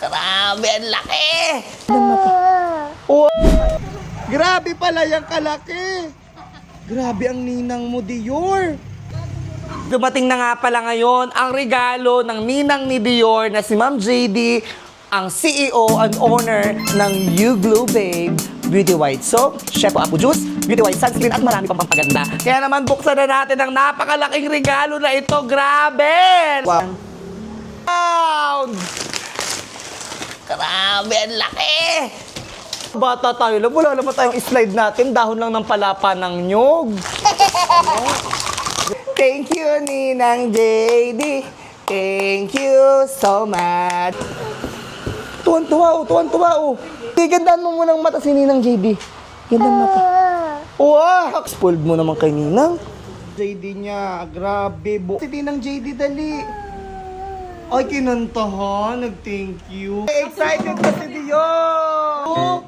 Grabe, ang laki! Oh, grabe pala yung kalaki. Grabe ang ninang mo, Dior. Dumating na nga pala ngayon ang regalo ng ninang ni Dior na si Ma'am JD, ang CEO and owner ng You Glow Babe Beauty White Soap, Shepo Apple Juice, Beauty White Sunscreen at marami pang pampaganda. Kaya naman buksan na natin ang napakalaking regalo na ito. Grabe! Wow! Grabe, ang laki! Bata tayo lang, wala naman tayong slide natin. Dahon lang ng palapa ng nyog. Thank you, Ninang JD. Thank you so much. Tuwan-tuwa, tuwan-tuwa. Gandaan mo munang mata si Ninang JD. Gandaan mata. Wow! Spoiled mo naman kay Ninang. JD niya, grabe. Si Ninang JD, dali. Ay, kinantahan. Nag-thank you. Excited ka si Dior!